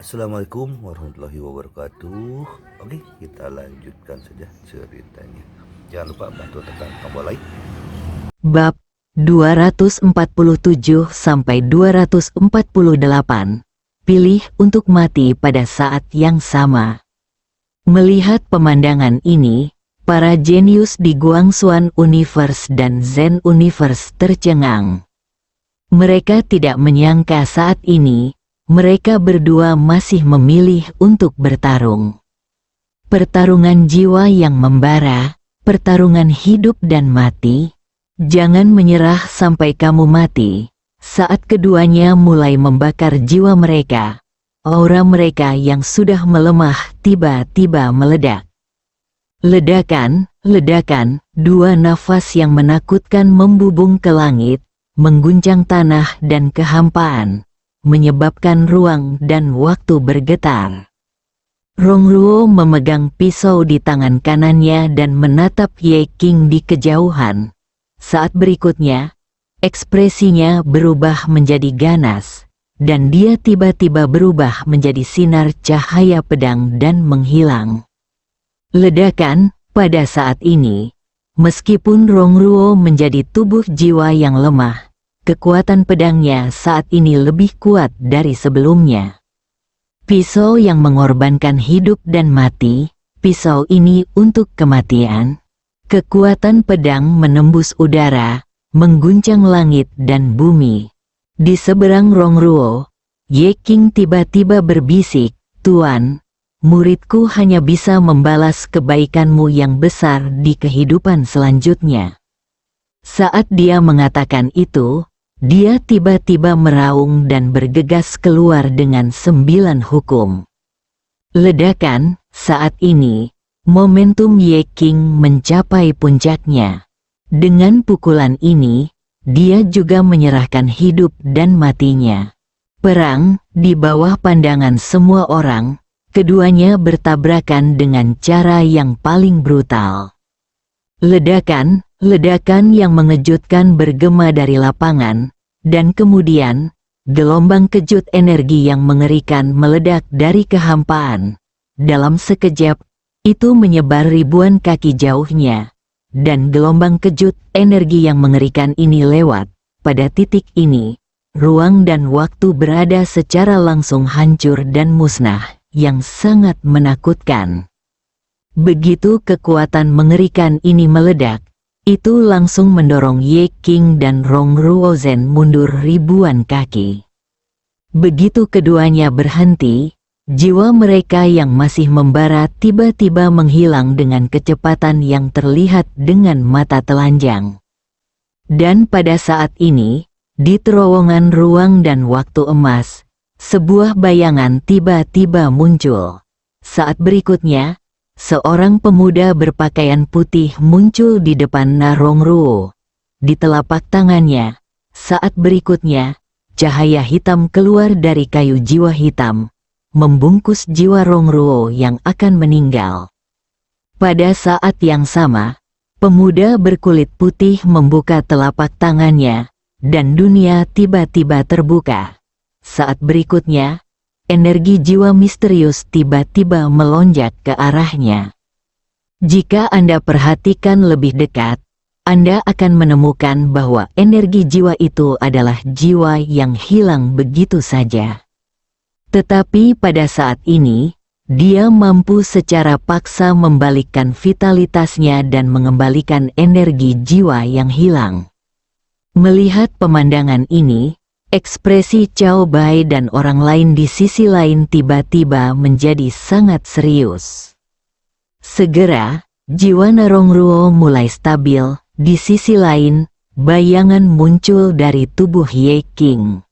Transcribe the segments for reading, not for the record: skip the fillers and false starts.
Assalamualaikum warahmatullahi wabarakatuh. Oke, kita lanjutkan saja ceritanya. Jangan lupa bantu tekan tombol like. Bab 247 sampai 248. Pilih untuk mati pada saat yang sama. Melihat pemandangan ini, para jenius di Guangxuan Universe dan Zen Universe tercengang. Mereka tidak menyangka saat ini mereka berdua masih memilih untuk bertarung. Pertarungan jiwa yang membara, pertarungan hidup dan mati. Jangan menyerah sampai kamu mati. Saat keduanya mulai membakar jiwa mereka, aura mereka yang sudah melemah tiba-tiba meledak. Ledakan, ledakan, dua nafas yang menakutkan membubung ke langit, mengguncang tanah dan kehampaan, menyebabkan ruang dan waktu bergetar. Rongruo memegang pisau di tangan kanannya dan menatap Ye Qing di kejauhan. Saat berikutnya, ekspresinya berubah menjadi ganas, dan dia tiba-tiba berubah menjadi sinar cahaya pedang dan menghilang. Ledakan, pada saat ini, meskipun Rongruo menjadi tubuh jiwa yang lemah, kekuatan pedangnya saat ini lebih kuat dari sebelumnya. Pisau yang mengorbankan hidup dan mati, pisau ini untuk kematian. Kekuatan pedang menembus udara, mengguncang langit dan bumi. Di seberang Rongruo, Ye Qing tiba-tiba berbisik, "Tuan, muridku hanya bisa membalas kebaikanmu yang besar di kehidupan selanjutnya." Saat dia mengatakan itu, dia tiba-tiba meraung dan bergegas keluar dengan 9 hukum. Ledakan, saat ini, momentum Ye Qing mencapai puncaknya. Dengan pukulan ini, dia juga menyerahkan hidup dan matinya. Perang, di bawah pandangan semua orang, keduanya bertabrakan dengan cara yang paling brutal. Ledakan, ledakan yang mengejutkan bergema dari lapangan, dan kemudian, gelombang kejut energi yang mengerikan meledak dari kehampaan. Dalam sekejap, itu menyebar ribuan kaki jauhnya, dan gelombang kejut energi yang mengerikan ini lewat. Pada titik ini, ruang dan waktu berada secara langsung hancur dan musnah, yang sangat menakutkan. Begitu kekuatan mengerikan ini meledak, itu langsung mendorong Ye Qing dan Rongruo Zen mundur ribuan kaki. Begitu keduanya berhenti, jiwa mereka yang masih membara tiba-tiba menghilang dengan kecepatan yang terlihat dengan mata telanjang. Dan pada saat ini, di terowongan ruang dan waktu emas, sebuah bayangan tiba-tiba muncul. Saat berikutnya, seorang pemuda berpakaian putih muncul di depan Rongruo. Di telapak tangannya, saat berikutnya, cahaya hitam keluar dari kayu jiwa hitam, membungkus jiwa Rongruo yang akan meninggal. Pada saat yang sama, pemuda berkulit putih membuka telapak tangannya, dan dunia tiba-tiba terbuka. Saat berikutnya, energi jiwa misterius tiba-tiba melonjak ke arahnya. Jika Anda perhatikan lebih dekat, Anda akan menemukan bahwa energi jiwa itu adalah jiwa yang hilang begitu saja. Tetapi pada saat ini, dia mampu secara paksa membalikkan vitalitasnya dan mengembalikan energi jiwa yang hilang. Melihat pemandangan ini, ekspresi Cao Bai dan orang lain di sisi lain tiba-tiba menjadi sangat serius. Segera, jiwa Rongruo mulai stabil. Di sisi lain, bayangan muncul dari tubuh Ye Qing.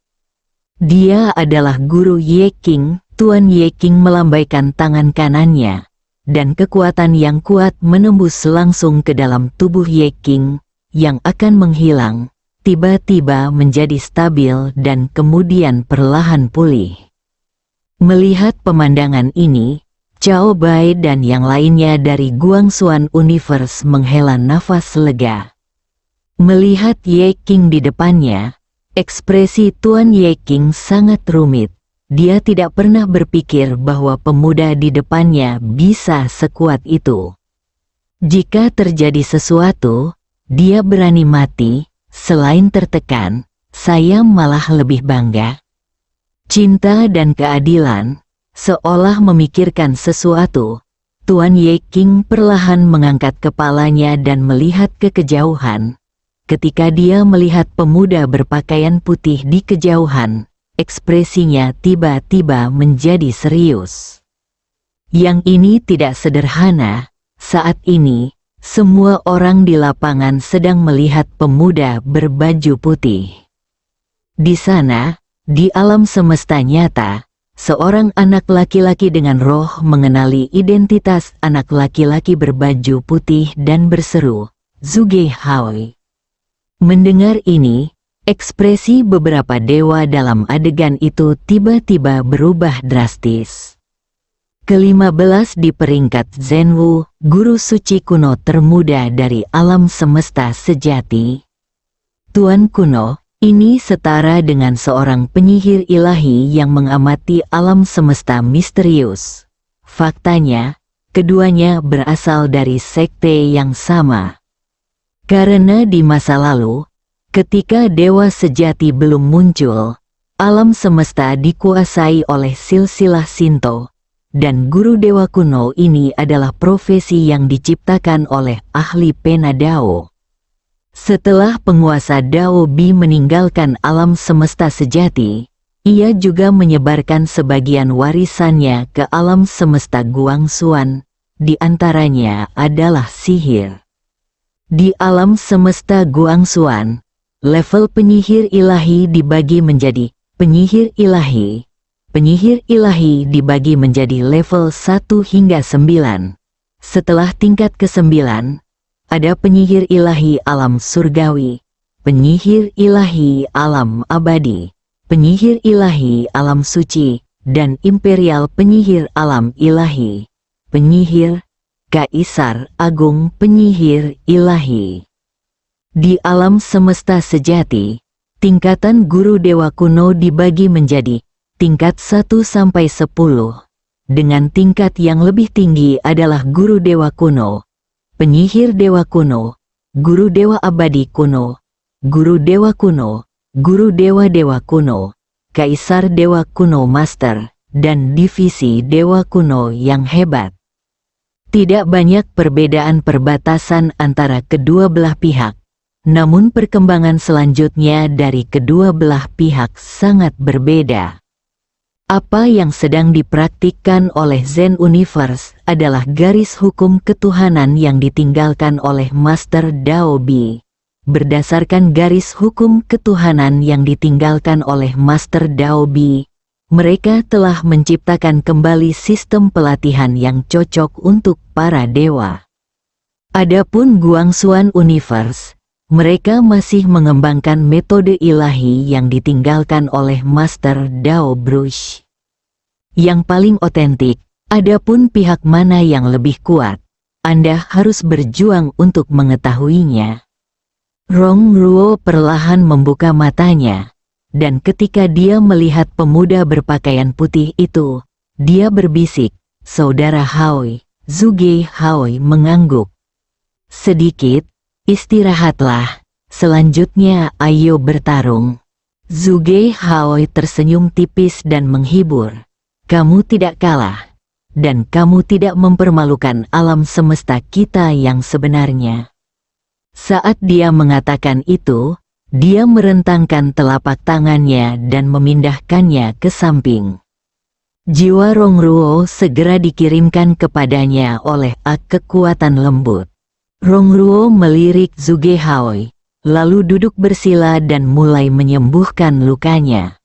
Dia adalah guru Ye Qing. Tuan Ye Qing melambaikan tangan kanannya, dan kekuatan yang kuat menembus langsung ke dalam tubuh Ye Qing, yang akan menghilang, tiba-tiba menjadi stabil dan kemudian perlahan pulih. Melihat pemandangan ini, Cao Bai dan yang lainnya dari Guangxuan Universe menghela nafas lega. Melihat Ye Qing di depannya, ekspresi Tuan Ye Qing sangat rumit. dia tidak pernah berpikir bahwa pemuda di depannya bisa sekuat itu. Jika terjadi sesuatu, dia berani mati, selain tertekan, saya malah lebih bangga. Cinta dan keadilan, seolah memikirkan sesuatu. Tuan Ye King perlahan mengangkat kepalanya dan melihat ke kejauhan. Ketika dia melihat pemuda berpakaian putih di kejauhan, ekspresinya tiba-tiba menjadi serius. Yang ini tidak sederhana. Saat ini, semua orang di lapangan sedang melihat pemuda berbaju putih. Di sana, di alam semesta nyata, seorang anak laki-laki dengan roh mengenali identitas anak laki-laki berbaju putih dan berseru, "Zhuge Haoi." Mendengar ini, ekspresi beberapa dewa dalam adegan itu tiba-tiba berubah drastis. Ke-15 di peringkat Zhenwu, guru suci kuno termuda dari alam semesta sejati. Tuan kuno, ini setara dengan seorang penyihir ilahi yang mengamati alam semesta misterius. Faktanya, keduanya berasal dari sekte yang sama. Karena di masa lalu, ketika dewa sejati belum muncul, alam semesta dikuasai oleh silsilah Shinto, dan guru dewa kuno ini adalah profesi yang diciptakan oleh ahli pena Dao. Setelah penguasa Dao Bi meninggalkan alam semesta sejati, ia juga menyebarkan sebagian warisannya ke alam semesta Guangxuan, di antaranya adalah sihir. Di alam semesta Guangxuan, level penyihir ilahi dibagi menjadi penyihir ilahi. Penyihir ilahi dibagi menjadi level 1 hingga 9. Setelah tingkat ke-9, ada penyihir ilahi alam surgawi, penyihir ilahi alam abadi, penyihir ilahi alam suci, dan imperial penyihir alam ilahi, penyihir, kaisar agung penyihir ilahi. Di alam semesta sejati, tingkatan guru dewa kuno dibagi menjadi tingkat 1 sampai 10, dengan tingkat yang lebih tinggi adalah guru dewa kuno, penyihir dewa kuno, guru dewa abadi kuno, guru dewa kuno, guru dewa-dewa kuno, kaisar dewa kuno master, dan divisi dewa kuno yang hebat. Tidak banyak perbedaan perbatasan antara kedua belah pihak, namun perkembangan selanjutnya dari kedua belah pihak sangat berbeda. Apa yang sedang dipraktikkan oleh Zen Universe adalah garis hukum ketuhanan yang ditinggalkan oleh Master Dao Bi. Berdasarkan garis hukum ketuhanan yang ditinggalkan oleh Master Dao Bi, mereka telah menciptakan kembali sistem pelatihan yang cocok untuk para dewa. Adapun Guangxuan Universe, mereka masih mengembangkan metode ilahi yang ditinggalkan oleh Master Dao Brush. Yang paling otentik, adapun pihak mana yang lebih kuat, Anda harus berjuang untuk mengetahuinya. Rong Ruo perlahan membuka matanya, dan ketika dia melihat pemuda berpakaian putih itu, dia berbisik, "Saudara Haoi." Zhuge Haoi mengangguk. "Sedikit, istirahatlah, selanjutnya ayo bertarung." Zhuge Haoi tersenyum tipis dan menghibur. "Kamu tidak kalah, dan kamu tidak mempermalukan alam semesta kita yang sebenarnya." Saat dia mengatakan itu, dia merentangkan telapak tangannya dan memindahkannya ke samping. Jiwa Rongruo segera dikirimkan kepadanya oleh kekuatan lembut. Rongruo melirik Zhuge Haoi, lalu duduk bersila dan mulai menyembuhkan lukanya.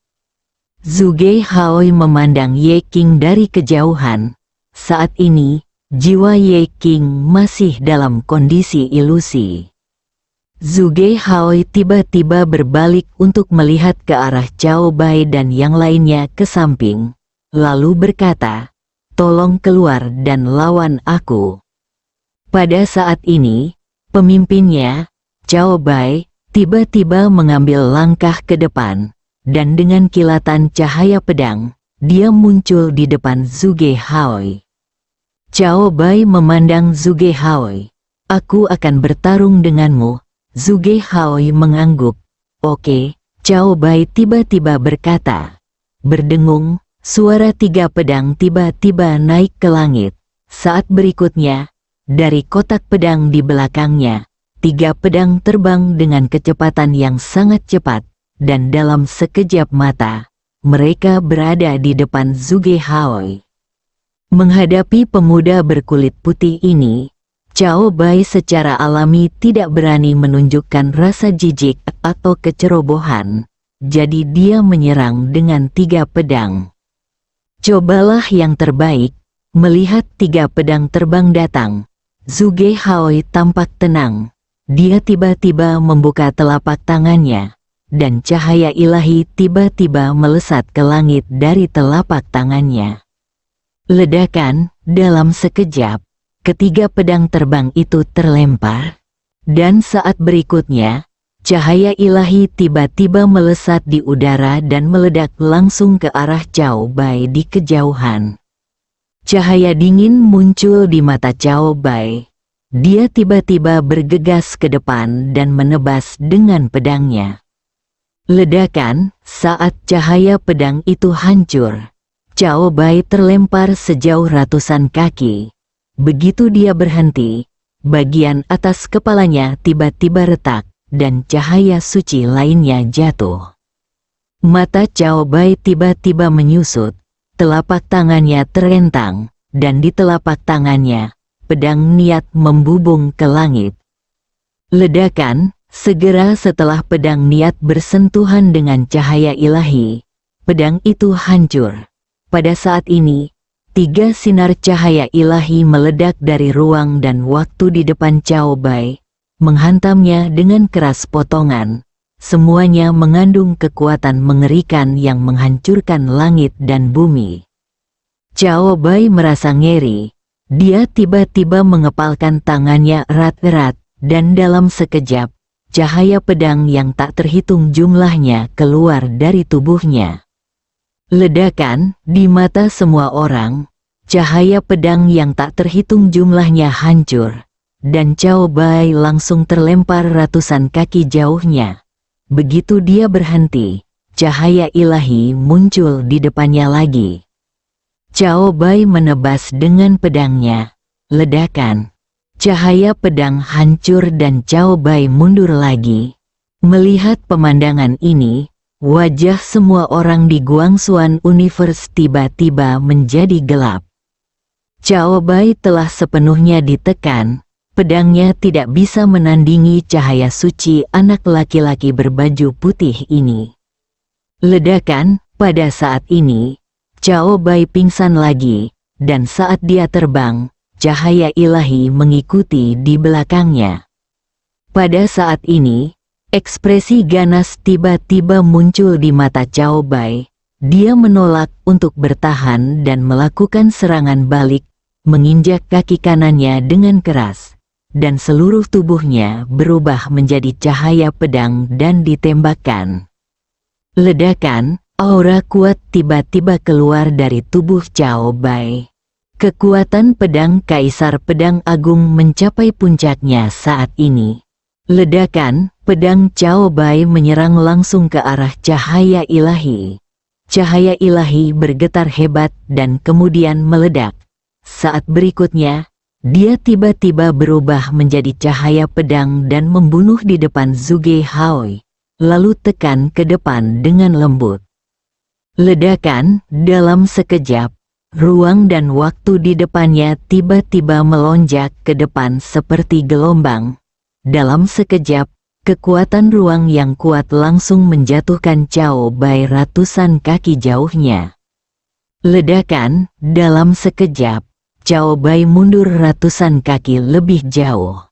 Zhuge Haoi memandang Ye King dari kejauhan. Saat ini, jiwa Ye King masih dalam kondisi ilusi. Zhuge Haoi tiba-tiba berbalik untuk melihat ke arah Cao Bai dan yang lainnya ke samping, lalu berkata, "Tolong keluar dan lawan aku." Pada saat ini, pemimpinnya, Cao Bai, tiba-tiba mengambil langkah ke depan, dan dengan kilatan cahaya pedang, dia muncul di depan Zhuge Haoi. Cao Bai memandang Zhuge Haoi. Aku akan bertarung denganmu. Zhuge Haoi mengangguk. Oke, Cao Bai tiba-tiba berkata. Berdengung, suara 3 pedang tiba-tiba naik ke langit. Saat berikutnya, dari kotak pedang di belakangnya, 3 pedang terbang dengan kecepatan yang sangat cepat, dan dalam sekejap mata, mereka berada di depan Zhuge Haoi. Menghadapi pemuda berkulit putih ini, Cao Bai secara alami tidak berani menunjukkan rasa jijik atau kecerobohan, jadi dia menyerang dengan 3 pedang. Cobalah yang terbaik. Melihat 3 pedang terbang datang, Zhuge Haoi tampak tenang. Dia tiba-tiba membuka telapak tangannya, dan cahaya ilahi tiba-tiba melesat ke langit dari telapak tangannya. Ledakan, dalam sekejap, ketiga pedang terbang itu terlempar, dan saat berikutnya, cahaya ilahi tiba-tiba melesat di udara dan meledak langsung ke arah Cao Bai di kejauhan. Cahaya dingin muncul di mata Cao Bai. Dia tiba-tiba bergegas ke depan dan menebas dengan pedangnya. Ledakan, saat cahaya pedang itu hancur, Cao Bai terlempar sejauh ratusan kaki. Begitu dia berhenti, bagian atas kepalanya tiba-tiba retak, dan cahaya suci lainnya jatuh. Mata Cao Bai tiba-tiba menyusut, telapak tangannya terentang, dan di telapak tangannya, pedang niat membubung ke langit. Ledakan, segera setelah pedang niat bersentuhan dengan cahaya ilahi, pedang itu hancur. Pada saat ini, 3 sinar cahaya ilahi meledak dari ruang dan waktu di depan Cao Bai, menghantamnya dengan keras potongan. Semuanya mengandung kekuatan mengerikan yang menghancurkan langit dan bumi. Cao Bai merasa ngeri. Dia tiba-tiba mengepalkan tangannya erat-erat, dan dalam sekejap, cahaya pedang yang tak terhitung jumlahnya keluar dari tubuhnya. Ledakan, di mata semua orang, cahaya pedang yang tak terhitung jumlahnya hancur, dan Cao Bai langsung terlempar ratusan kaki jauhnya. Begitu dia berhenti, cahaya ilahi muncul di depannya lagi. Cao Bai menebas dengan pedangnya. Ledakan. Cahaya pedang hancur dan Cao Bai mundur lagi. Melihat pemandangan ini, wajah semua orang di Guangxuan Universe tiba-tiba menjadi gelap. Cao Bai telah sepenuhnya ditekan. Pedangnya tidak bisa menandingi cahaya suci anak laki-laki berbaju putih ini. Ledakan, pada saat ini, Cao Bai pingsan lagi, dan saat dia terbang, cahaya ilahi mengikuti di belakangnya. Pada saat ini, ekspresi ganas tiba-tiba muncul di mata Cao Bai. Dia menolak untuk bertahan dan melakukan serangan balik, menginjak kaki kanannya dengan keras. Dan seluruh tubuhnya berubah menjadi cahaya pedang dan ditembakkan. Ledakan, aura kuat tiba-tiba keluar dari tubuh Cao Bai. Kekuatan pedang Kaisar Pedang Agung mencapai puncaknya saat ini. Ledakan, pedang Cao Bai menyerang langsung ke arah cahaya ilahi. Cahaya ilahi bergetar hebat dan kemudian meledak. Saat berikutnya, dia tiba-tiba berubah menjadi cahaya pedang dan membunuh di depan Zhuge Haoi, lalu tekan ke depan dengan lembut. Ledakan, dalam sekejap, ruang dan waktu di depannya tiba-tiba melonjak ke depan seperti gelombang. Dalam sekejap, kekuatan ruang yang kuat langsung menjatuhkan Cao Bai ratusan kaki jauhnya. Ledakan, dalam sekejap, Cao Bai mundur ratusan kaki lebih jauh.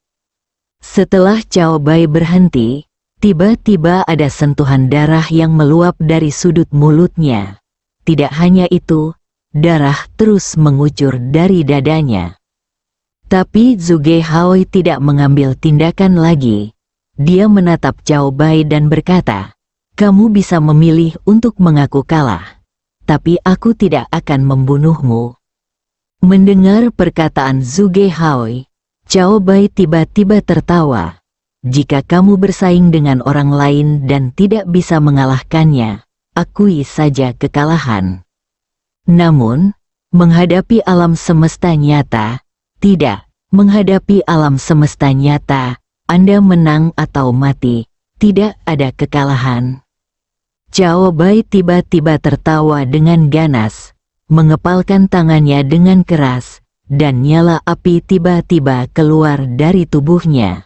Setelah Cao Bai berhenti, tiba-tiba ada sentuhan darah yang meluap dari sudut mulutnya. Tidak hanya itu, darah terus mengucur dari dadanya. Tapi Zhuge Haoi tidak mengambil tindakan lagi. Dia menatap Cao Bai dan berkata, "Kamu bisa memilih untuk mengaku kalah. tapi aku tidak akan membunuhmu. Mendengar perkataan Zhuge Haoi, Cao Bai tiba-tiba tertawa. Jika kamu bersaing dengan orang lain dan tidak bisa mengalahkannya, akui saja kekalahan. Namun, menghadapi alam semesta nyata, tidak. Menghadapi alam semesta nyata, Anda menang atau mati, tidak ada kekalahan. Cao Bai tiba-tiba tertawa dengan ganas, mengepalkan tangannya dengan keras, dan nyala api tiba-tiba keluar dari tubuhnya.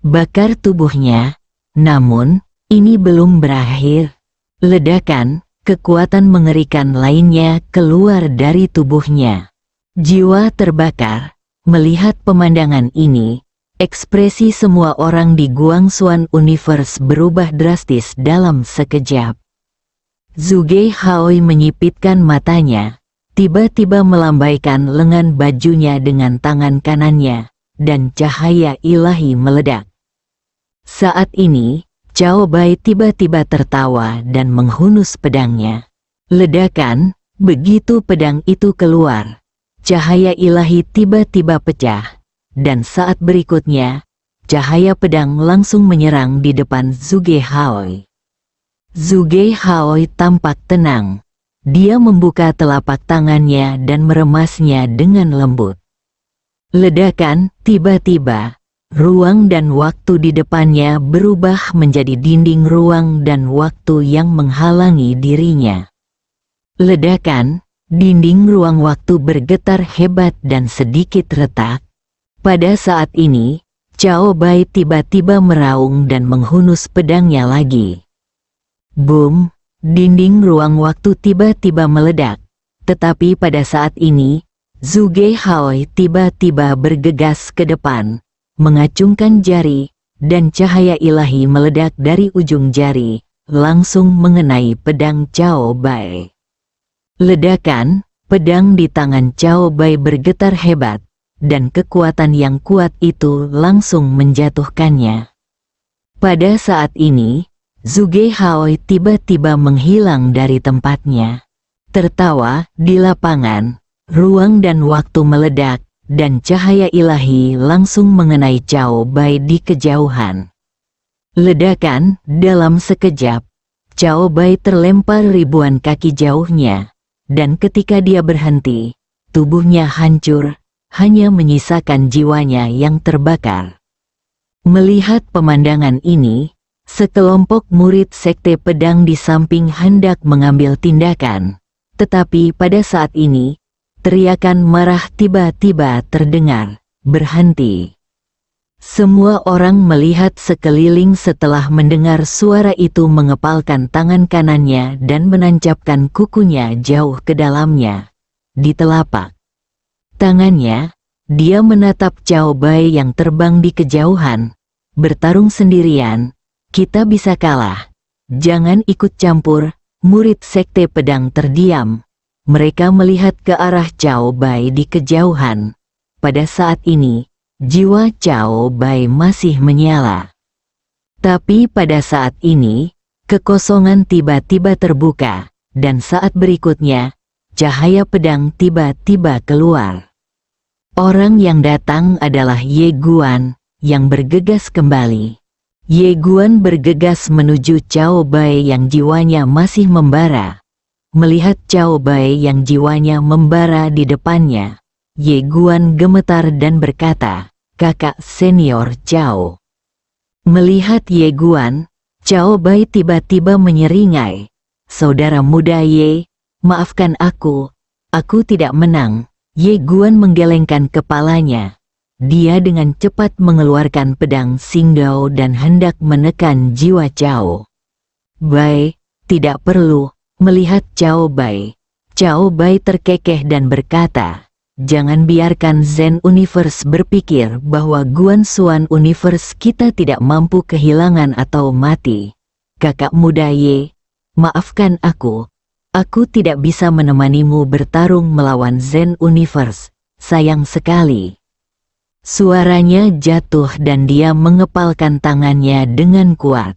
Bakar tubuhnya, namun, ini belum berakhir. Ledakan, kekuatan mengerikan lainnya keluar dari tubuhnya. Jiwa terbakar. Melihat pemandangan ini, ekspresi semua orang di Guangxuan Universe berubah drastis dalam sekejap. Zhuge Haoi menyipitkan matanya, tiba-tiba melambaikan lengan bajunya dengan tangan kanannya, dan cahaya ilahi meledak. Saat ini, Cao Bai tiba-tiba tertawa dan menghunus pedangnya. Ledakan, begitu pedang itu keluar. Cahaya ilahi tiba-tiba pecah, dan saat berikutnya, cahaya pedang langsung menyerang di depan Zhuge Haoi. Zhuge Haoi tampak tenang. Dia membuka telapak tangannya dan meremasnya dengan lembut. Ledakan, tiba-tiba, ruang dan waktu di depannya berubah menjadi dinding ruang dan waktu yang menghalangi dirinya. Ledakan, dinding ruang waktu bergetar hebat dan sedikit retak. Pada saat ini, Cao Bai tiba-tiba meraung dan menghunus pedangnya lagi. Boom, dinding ruang waktu tiba-tiba meledak. Tetapi pada saat ini, Zhuge Haoi tiba-tiba bergegas ke depan, mengacungkan jari, dan cahaya ilahi meledak dari ujung jari, langsung mengenai pedang Cao Bai. Ledakan, pedang di tangan Cao Bai bergetar hebat, dan kekuatan yang kuat itu langsung menjatuhkannya. Pada saat ini, Zhuge Haoi tiba-tiba menghilang dari tempatnya. Tertawa, di lapangan, ruang dan waktu meledak, dan cahaya ilahi langsung mengenai Cao Bai di kejauhan. Ledakan, dalam sekejap, Cao Bai terlempar ribuan kaki jauhnya. Dan ketika dia berhenti, tubuhnya hancur, hanya menyisakan jiwanya yang terbakar. Melihat pemandangan ini, sekelompok murid sekte pedang di samping hendak mengambil tindakan. Tetapi pada saat ini, teriakan marah tiba-tiba terdengar, "Berhenti!" Semua orang melihat sekeliling setelah mendengar suara itu mengepalkan tangan kanannya dan menancapkan kukunya jauh ke dalamnya. Di telapak tangannya, dia menatap Cao Bai yang terbang di kejauhan. "Bertarung sendirian, kita bisa kalah. Jangan ikut campur." Murid sekte pedang terdiam. Mereka melihat ke arah Cao Bai di kejauhan. Pada saat ini, jiwa Cao Bai masih menyala. Tapi pada saat ini, kekosongan tiba-tiba terbuka, dan saat berikutnya, cahaya pedang tiba-tiba keluar. Orang yang datang adalah Ye Guan, yang bergegas kembali. Ye Guan bergegas menuju Cao Bai yang jiwanya masih membara. Melihat Cao Bai yang jiwanya membara di depannya, Ye Guan gemetar dan berkata, "Kakak senior Cao." Melihat Ye Guan, Cao Bai tiba-tiba menyeringai. "Saudara muda Ye, maafkan aku tidak menang." Ye Guan menggelengkan kepalanya. Dia dengan cepat mengeluarkan pedang Xingdao dan hendak menekan jiwa Cao Bai. "Tidak perlu." Melihat Cao Bai terkekeh dan berkata, "Jangan biarkan Zen Universe berpikir bahwa Guangxuan Universe kita tidak mampu kehilangan atau mati. Kakak muda Ye, maafkan aku tidak bisa menemanimu bertarung melawan Zen Universe, sayang sekali." Suaranya jatuh dan dia mengepalkan tangannya dengan kuat.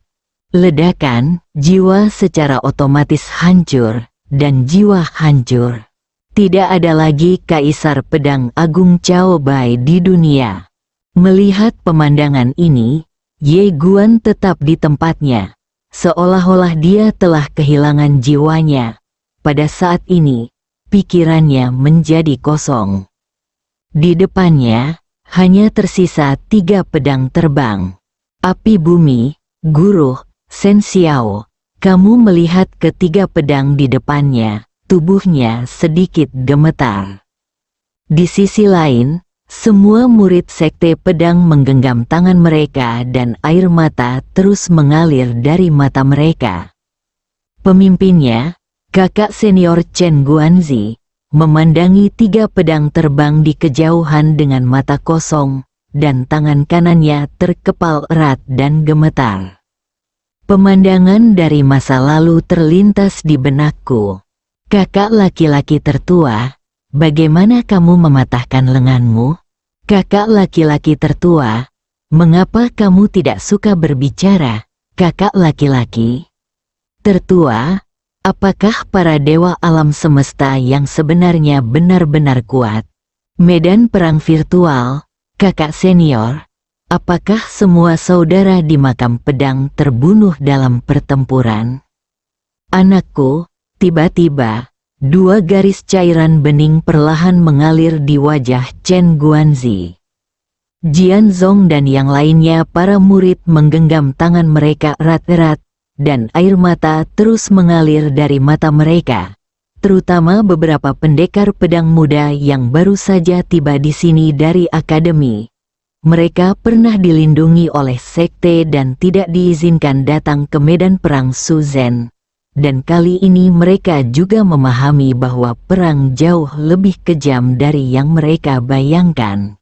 Ledakan, jiwa secara otomatis hancur, dan jiwa hancur. Tidak ada lagi Kaisar Pedang Agung Cao Bai di dunia. Melihat pemandangan ini, Ye Guan tetap di tempatnya, seolah-olah dia telah kehilangan jiwanya. Pada saat ini, pikirannya menjadi kosong. Di depannya, hanya tersisa 3 pedang terbang. Api bumi, Guru, Shen Xiao. Kamu melihat ketiga pedang di depannya, tubuhnya sedikit gemetar. Di sisi lain, semua murid sekte pedang menggenggam tangan mereka dan air mata terus mengalir dari mata mereka. Pemimpinnya, kakak senior Chen Guanzi, memandangi 3 pedang terbang di kejauhan dengan mata kosong, dan tangan kanannya terkepal erat dan gemetar. Pemandangan dari masa lalu terlintas di benakku. Kakak laki-laki tertua, bagaimana kamu mematahkan lenganmu? Kakak laki-laki tertua, mengapa kamu tidak suka berbicara, kakak laki-laki? Tertua, apakah para dewa alam semesta yang sebenarnya benar-benar kuat? Medan perang virtual, kakak senior. Apakah semua saudara di makam pedang terbunuh dalam pertempuran? Anakku, tiba-tiba, 2 garis cairan bening perlahan mengalir di wajah Chen Guanzi. Jian Zong dan yang lainnya para murid menggenggam tangan mereka erat-erat, dan air mata terus mengalir dari mata mereka, terutama beberapa pendekar pedang muda yang baru saja tiba di sini dari akademi. Mereka pernah dilindungi oleh sekte dan tidak diizinkan datang ke medan perang Shuzhen. Dan kali ini mereka juga memahami bahwa perang jauh lebih kejam dari yang mereka bayangkan.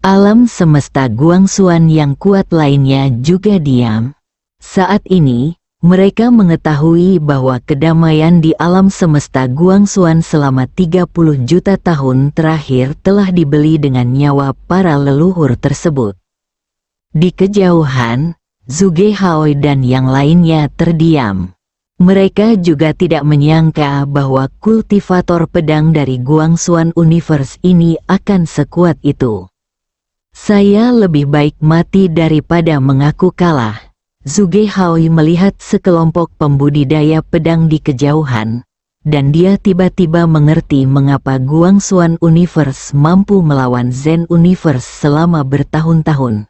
Alam semesta Guangxuan yang kuat lainnya juga diam. Saat ini, mereka mengetahui bahwa kedamaian di alam semesta Guangxuan selama 30 juta tahun terakhir telah dibeli dengan nyawa para leluhur tersebut. Di kejauhan, Zhuge Haoi dan yang lainnya terdiam. Mereka juga tidak menyangka bahwa kultivator pedang dari Guangxuan Universe ini akan sekuat itu. Saya lebih baik mati daripada mengaku kalah. Zhuge Haoi melihat sekelompok pembudidaya pedang di kejauhan, dan dia tiba-tiba mengerti mengapa Guangxuan Universe mampu melawan Zen Universe selama bertahun-tahun.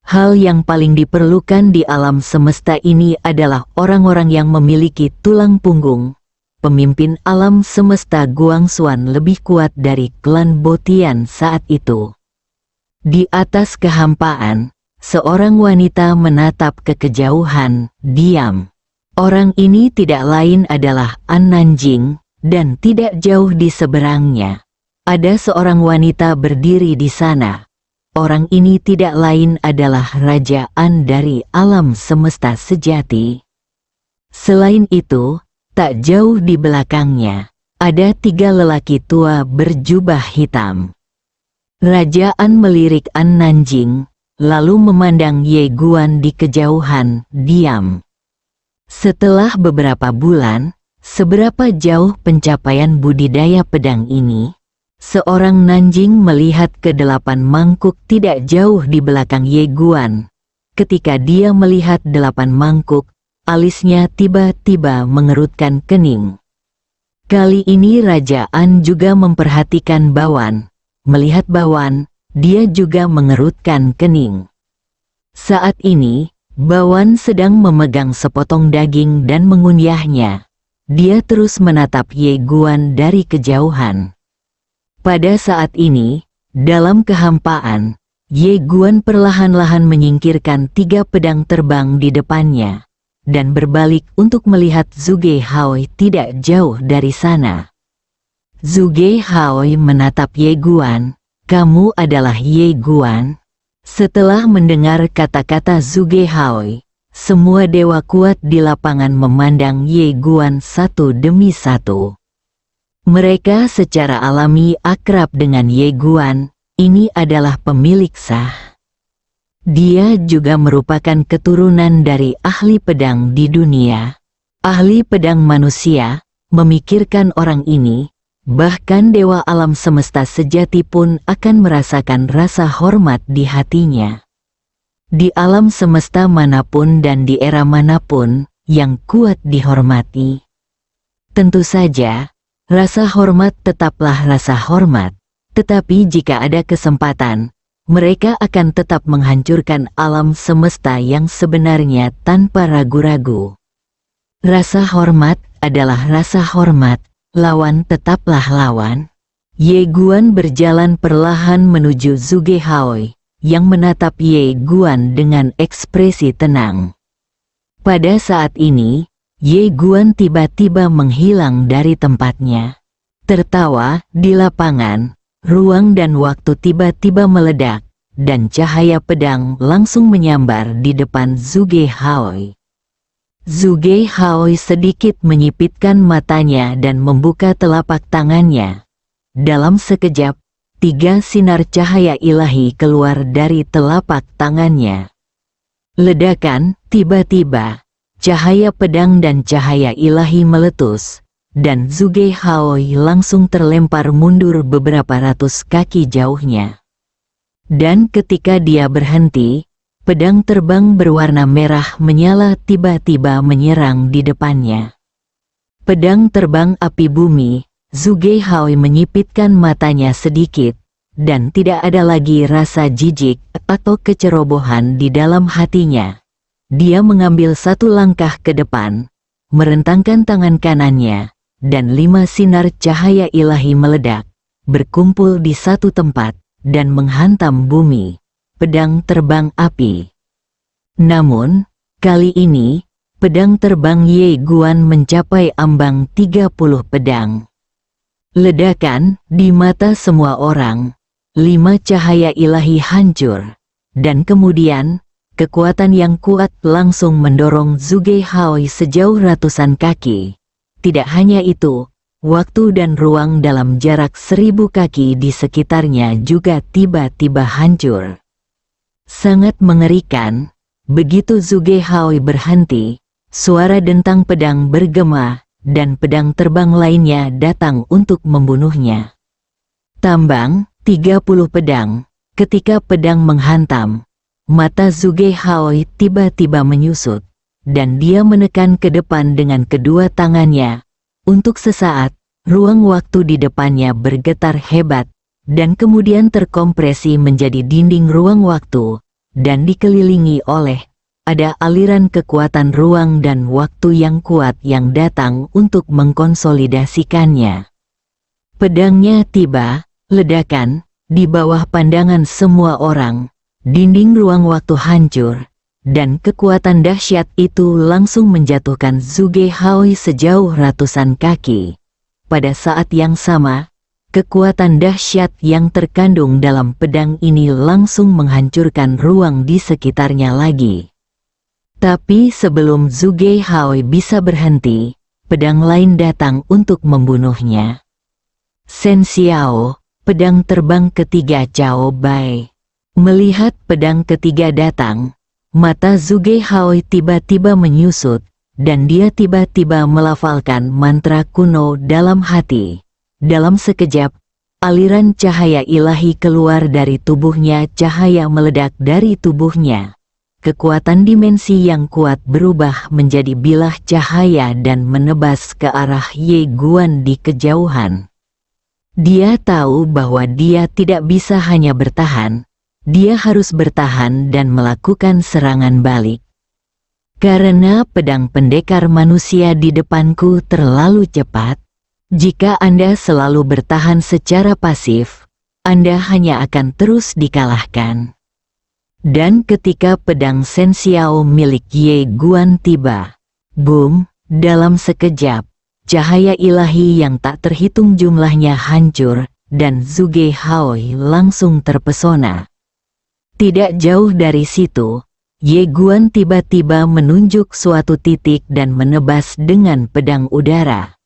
Hal yang paling diperlukan di alam semesta ini adalah orang-orang yang memiliki tulang punggung. Pemimpin alam semesta Guangxuan lebih kuat dari klan Botian saat itu. Di atas kehampaan, seorang wanita menatap ke kejauhan, diam. Orang ini tidak lain adalah An Nanjing, dan tidak jauh di seberangnya ada seorang wanita berdiri di sana. Orang ini tidak lain adalah Raja An dari alam semesta sejati. Selain itu, tak jauh di belakangnya, ada 3 lelaki tua berjubah hitam. Raja An melirik An Nanjing, lalu memandang Ye Guan di kejauhan, diam. Setelah beberapa bulan, seberapa jauh pencapaian budidaya pedang ini? Seorang Nanjing melihat ke 8 mangkuk tidak jauh di belakang Ye Guan. Ketika dia melihat 8 mangkuk, alisnya tiba-tiba mengerutkan kening. Kali ini Raja An juga memperhatikan Bawan. Melihat Bawan, dia juga mengerutkan kening. Saat ini, Bawan sedang memegang sepotong daging dan mengunyahnya. Dia terus menatap Ye Guan dari kejauhan. Pada saat ini, dalam kehampaan, Ye Guan perlahan-lahan menyingkirkan 3 pedang terbang di depannya, dan berbalik untuk melihat Zhuge Haoi tidak jauh dari sana. Zhuge Haoi menatap Ye Guan. Kamu adalah Ye Guan? Setelah mendengar kata-kata Zhuge Haoi, semua dewa kuat di lapangan memandang Ye Guan satu demi satu. Mereka secara alami akrab dengan Ye Guan, ini adalah pemilik sah. Dia juga merupakan keturunan dari ahli pedang di dunia. Ahli pedang manusia, memikirkan orang ini, bahkan dewa alam semesta sejati pun akan merasakan rasa hormat di hatinya. Di alam semesta manapun dan di era manapun, yang kuat dihormati. Tentu saja, rasa hormat tetaplah rasa hormat, tetapi jika ada kesempatan, mereka akan tetap menghancurkan alam semesta yang sebenarnya tanpa ragu-ragu. Rasa hormat adalah rasa hormat, lawan tetaplah lawan. Ye Guan berjalan perlahan menuju Zhuge Haoi, yang menatap Ye Guan dengan ekspresi tenang. Pada saat ini, Ye Guan tiba-tiba menghilang dari tempatnya. Tertawa di lapangan, ruang dan waktu tiba-tiba meledak, dan cahaya pedang langsung menyambar di depan Zhuge Haoi. Zhuge Haoi sedikit menyipitkan matanya dan membuka telapak tangannya. Dalam sekejap, 3 sinar cahaya ilahi keluar dari telapak tangannya. Ledakan, tiba-tiba, cahaya pedang dan cahaya ilahi meletus, dan Zhuge Haoi langsung terlempar mundur beberapa ratus kaki jauhnya. Dan ketika dia berhenti, pedang terbang berwarna merah menyala tiba-tiba menyerang di depannya. Pedang terbang api bumi, Zhuge Haoi menyipitkan matanya sedikit, dan tidak ada lagi rasa jijik atau kecerobohan di dalam hatinya. Dia mengambil 1 langkah ke depan, merentangkan tangan kanannya, dan 5 sinar cahaya ilahi meledak, berkumpul di satu tempat, dan menghantam bumi. Pedang terbang api. Namun, kali ini, pedang terbang Ye Guan mencapai ambang 30 pedang. Ledakan di mata semua orang, 5 cahaya ilahi hancur, dan kemudian, kekuatan yang kuat langsung mendorong Zhuge Haoi sejauh ratusan kaki. Tidak hanya itu, waktu dan ruang dalam jarak 1000 kaki di sekitarnya juga tiba-tiba hancur. Sangat mengerikan, begitu Zhuge Haoi berhenti, suara dentang pedang bergema, dan pedang terbang lainnya datang untuk membunuhnya. Tambang, 30 pedang, ketika pedang menghantam, mata Zhuge Haoi tiba-tiba menyusut, dan dia menekan ke depan dengan kedua tangannya. Untuk sesaat, ruang waktu di depannya bergetar hebat, dan kemudian terkompresi menjadi dinding ruang waktu, dan dikelilingi oleh ada aliran kekuatan ruang dan waktu yang kuat yang datang untuk mengkonsolidasikannya. Pedangnya tiba, ledakan, di bawah pandangan semua orang, dinding ruang waktu hancur, dan kekuatan dahsyat itu langsung menjatuhkan Zhuge Haoi sejauh ratusan kaki. Pada saat yang sama, kekuatan dahsyat yang terkandung dalam pedang ini langsung menghancurkan ruang di sekitarnya lagi. Tapi sebelum Zhuge Haoi bisa berhenti, pedang lain datang untuk membunuhnya. Shen Xiao, pedang terbang ketiga Cao Bai. Melihat pedang ketiga datang, mata Zhuge Haoi tiba-tiba menyusut, dan dia tiba-tiba melafalkan mantra kuno dalam hati. Dalam sekejap, aliran cahaya ilahi keluar dari tubuhnya, cahaya meledak dari tubuhnya. Kekuatan dimensi yang kuat berubah menjadi bilah cahaya dan menebas ke arah Ye Guan di kejauhan. Dia tahu bahwa dia tidak bisa hanya bertahan. Dia harus bertahan dan melakukan serangan balik. Karena pedang pendekar manusia di depanku terlalu cepat. Jika Anda selalu bertahan secara pasif, Anda hanya akan terus dikalahkan. Dan ketika pedang Shen Xiao milik Ye Guan tiba, boom, dalam sekejap, cahaya ilahi yang tak terhitung jumlahnya hancur, dan Zhuge Haoi langsung terpesona. Tidak jauh dari situ, Ye Guan tiba-tiba menunjuk suatu titik dan menebas dengan pedang udara.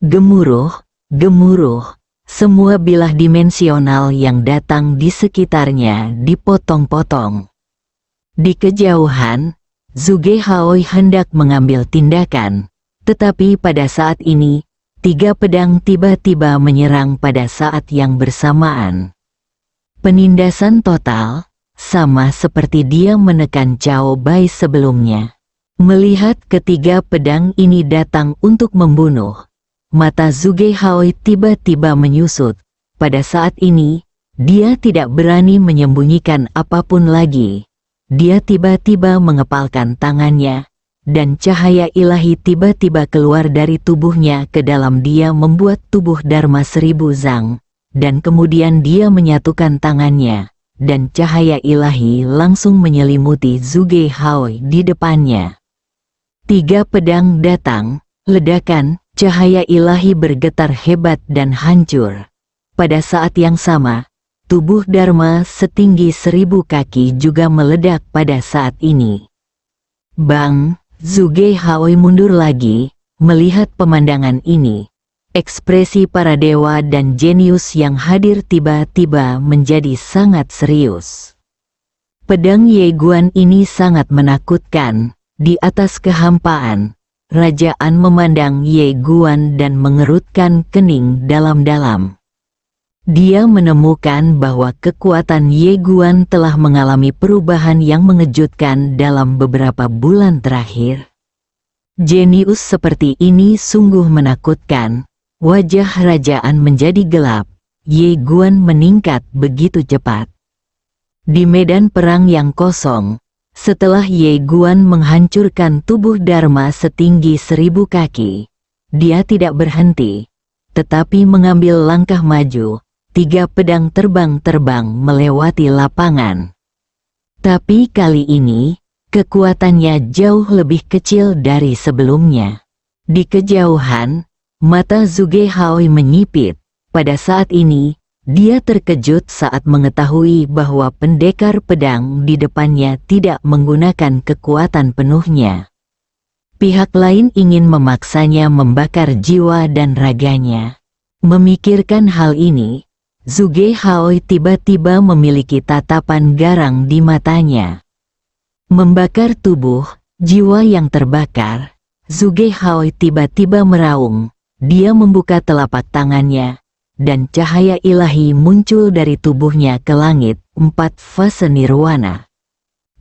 Gemuruh, gemuruh, semua bilah dimensional yang datang di sekitarnya dipotong-potong. Di kejauhan, Zhuge Haoi hendak mengambil tindakan, Tetapi pada saat ini, 3 pedang tiba-tiba menyerang pada saat yang bersamaan. Penindasan total, sama seperti dia menekan Cao Bai sebelumnya. Melihat ketiga pedang ini datang untuk membunuh, mata Zhuge Haoi tiba-tiba menyusut. Pada saat ini, dia tidak berani menyembunyikan apapun lagi. Dia tiba-tiba mengepalkan tangannya, dan cahaya ilahi tiba-tiba keluar dari tubuhnya ke dalam dia membuat tubuh Dharma 1000 zang. Dan kemudian dia menyatukan tangannya, dan cahaya ilahi langsung menyelimuti Zhuge Haoi di depannya. 3 pedang datang, ledakan, cahaya ilahi bergetar hebat dan hancur. Pada saat yang sama, tubuh Dharma setinggi 1000 kaki juga meledak pada saat ini. Bang, Zhuge Haoi mundur lagi, melihat pemandangan ini. Ekspresi para dewa dan jenius yang hadir tiba-tiba menjadi sangat serius. Pedang Ye Guan ini sangat menakutkan. Di atas kehampaan, Rajaan memandang Ye Guan dan mengerutkan kening dalam-dalam. Dia menemukan bahwa kekuatan Ye Guan telah mengalami perubahan yang mengejutkan dalam beberapa bulan terakhir. Jenius seperti ini sungguh menakutkan. Wajah Rajaan menjadi gelap. Ye Guan meningkat begitu cepat. Di medan perang yang kosong, setelah Ye Guan menghancurkan tubuh Dharma setinggi 1000 kaki, dia tidak berhenti, tetapi mengambil langkah maju. 3 pedang terbang-terbang melewati lapangan. Tapi kali ini, kekuatannya jauh lebih kecil dari sebelumnya. Di kejauhan, mata Zhuge Haoi menyipit. Pada saat ini, dia terkejut saat mengetahui bahwa pendekar pedang di depannya tidak menggunakan kekuatan penuhnya. Pihak lain ingin memaksanya membakar jiwa dan raganya. Memikirkan hal ini, Zhuge Haoi tiba-tiba memiliki tatapan garang di matanya. Membakar tubuh, jiwa yang terbakar, Zhuge Haoi tiba-tiba meraung. Dia membuka telapak tangannya, dan cahaya ilahi muncul dari tubuhnya ke langit, 4 fase nirwana.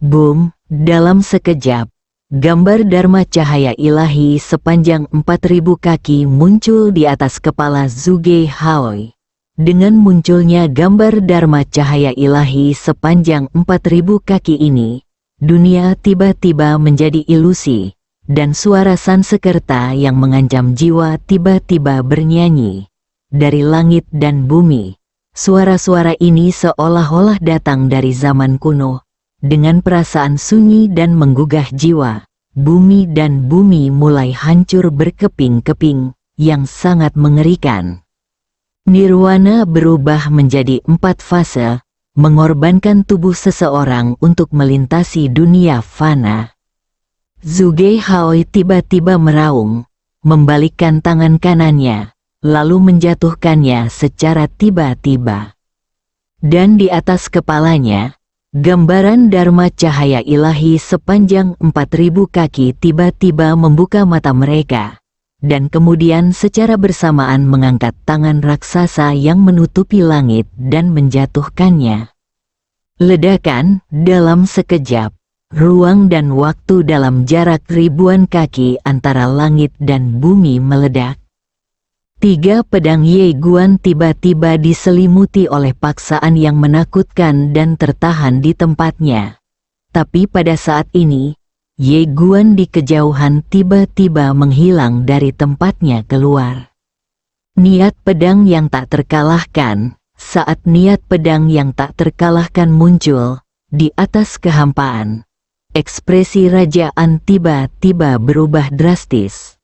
Boom, dalam sekejap, gambar Dharma cahaya ilahi sepanjang 4000 kaki muncul di atas kepala Zhuge Haoi. Dengan munculnya gambar Dharma cahaya ilahi sepanjang 4000 kaki ini, dunia tiba-tiba menjadi ilusi, dan suara Sansekerta yang mengancam jiwa tiba-tiba bernyanyi. Dari langit dan bumi, suara-suara ini seolah-olah datang dari zaman kuno, dengan perasaan sunyi dan menggugah jiwa. Bumi dan bumi mulai hancur berkeping-keping, yang sangat mengerikan. Nirwana berubah menjadi 4 fase, mengorbankan tubuh seseorang untuk melintasi dunia fana. Zhuge Haoi tiba-tiba meraung, membalikkan tangan kanannya, lalu menjatuhkannya secara tiba-tiba. Dan di atas kepalanya, gambaran Dharma cahaya ilahi sepanjang 4000 kaki tiba-tiba membuka mata mereka, dan kemudian secara bersamaan mengangkat tangan raksasa yang menutupi langit dan menjatuhkannya. Ledakan, dalam sekejap, ruang dan waktu dalam jarak ribuan kaki antara langit dan bumi meledak. 3 pedang Ye Guan tiba-tiba diselimuti oleh paksaan yang menakutkan dan tertahan di tempatnya. Tapi pada saat ini, Ye Guan di kejauhan tiba-tiba menghilang dari tempatnya keluar. Niat pedang yang tak terkalahkan. Saat niat pedang yang tak terkalahkan muncul di atas kehampaan, ekspresi Rajaan tiba-tiba berubah drastis.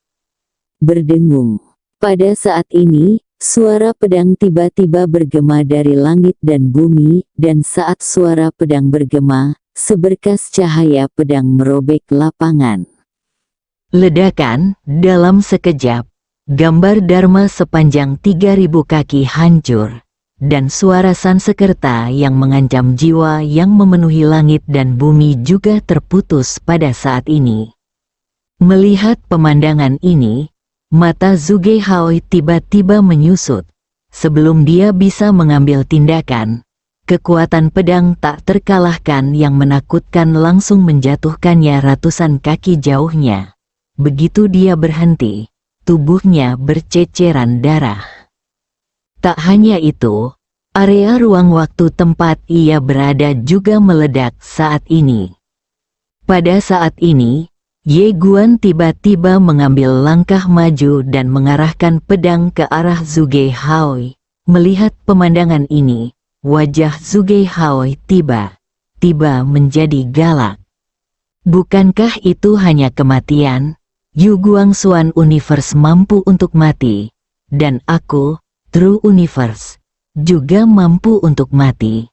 Berdengung. Pada saat ini, suara pedang tiba-tiba bergema dari langit dan bumi, dan saat suara pedang bergema, seberkas cahaya pedang merobek lapangan. Ledakan, dalam sekejap, gambar Dharma sepanjang 3000 kaki hancur, dan suara Sansekerta yang mengancam jiwa yang memenuhi langit dan bumi juga terputus pada saat ini. Melihat pemandangan ini, mata Zhuge Haoi tiba-tiba menyusut. Sebelum dia bisa mengambil tindakan, kekuatan pedang tak terkalahkan yang menakutkan langsung menjatuhkannya ratusan kaki jauhnya. Begitu dia berhenti, tubuhnya berceceran darah. Tak hanya itu, area ruang waktu tempat ia berada juga meledak saat ini. Pada saat ini, Ye Guan tiba-tiba mengambil langkah maju dan mengarahkan pedang ke arah Zhuge Haoi. Melihat pemandangan ini, wajah Zhuge Haoi tiba-tiba menjadi galak. Bukankah itu hanya kematian? Yu Guangxuan Universe mampu untuk mati, dan aku, True Universe, juga mampu untuk mati.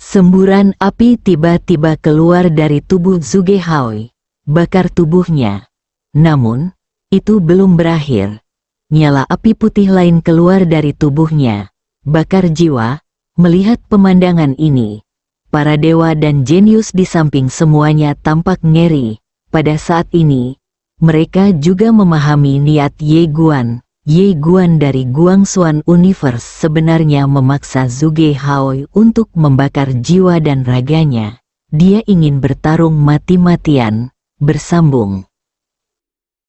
Semburan api tiba-tiba keluar dari tubuh Zhuge Haoi, bakar tubuhnya. Namun, itu belum berakhir. Nyala api putih lain keluar dari tubuhnya, bakar jiwa. Melihat pemandangan ini, para dewa dan jenius di samping semuanya tampak ngeri. Pada saat ini, mereka juga memahami niat Ye Guan. Ye Guan dari Guangxuan Universe sebenarnya memaksa Zhuge Haoi untuk membakar jiwa dan raganya. Dia ingin bertarung mati-matian. Bersambung.